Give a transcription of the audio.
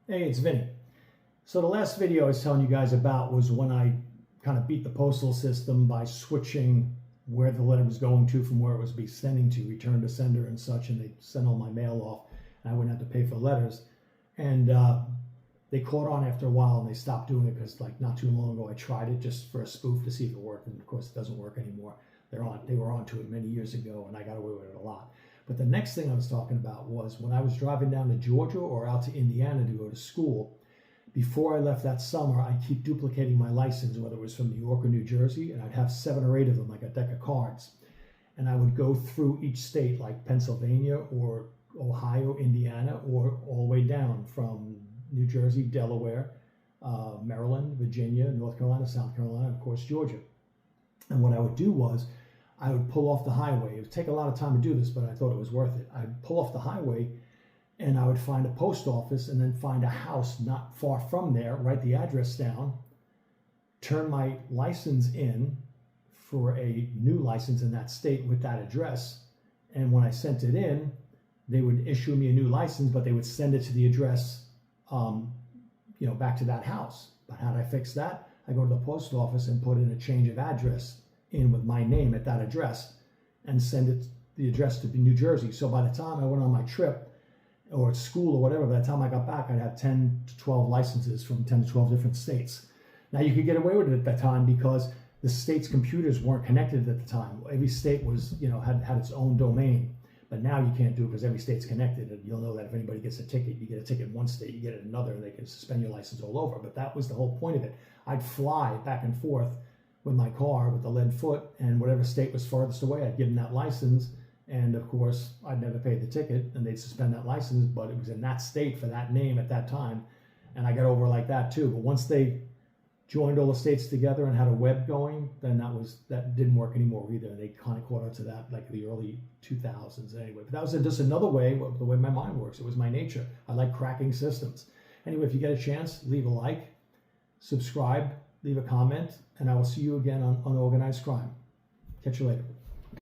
Hey, it's Vinny. So the last video I was telling you guys about was when I kind of beat the postal system by switching where the letter was going to from where it was be sending to, return to sender and such, and they sent all my mail off, and I wouldn't have to pay for letters. And they caught on after a while, and they stopped doing it because, like, not too long ago, I tried it just for a spoof to see if it worked, and of course, it doesn't work anymore. They were onto it many years ago, and I got away with it a lot. But the next thing I was talking about was when I was driving down to Georgia or out to Indiana to go to school. Before I left that summer, I keep duplicating my license, whether it was from New York or New Jersey, and I'd have 7 or 8 of them, like a deck of cards. And I would go through each state, like Pennsylvania or Ohio, Indiana, or all the way down from New Jersey, Delaware, Maryland, Virginia, North Carolina, South Carolina, and of course, Georgia. And what I would do was I would pull off the highway. It would take a lot of time to do this, but I thought it was worth it. I'd pull off the highway and I would find a post office and then find a house not far from there, write the address down, turn my license in for a new license in that state with that address. And when I sent it in, they would issue me a new license, but they would send it to the address, back to that house. But how did I fix that? I go to the post office and put in a change of address in with my name at that address and send it the address to New Jersey. So by the time I went on my trip or at school or whatever, by the time I got back, I'd have 10 to 12 licenses from 10 to 12 different states. Now you could get away with it at that time because the state's computers weren't connected at the time. Every state was, had its own domain. But now you can't do it because every state's connected, and you'll know that if anybody gets a ticket, you get a ticket in one state, you get it in another, and they can suspend your license all over. But that was the whole point of it. I'd fly back and forth with my car with the lead foot, and whatever state was farthest away, I'd give them that license. And of course, I'd never pay the ticket, and they'd suspend that license, but it was in that state for that name at that time. And I got over like that too. But once they joined all the states together and had a web going, then that didn't work anymore either. And they kind of caught on to that like the early 2000s anyway. But that was just another way, the way my mind works. It was my nature. I like cracking systems. Anyway, if you get a chance, leave a like, subscribe, leave a comment, and I will see you again on Unorganized Crime. Catch you later.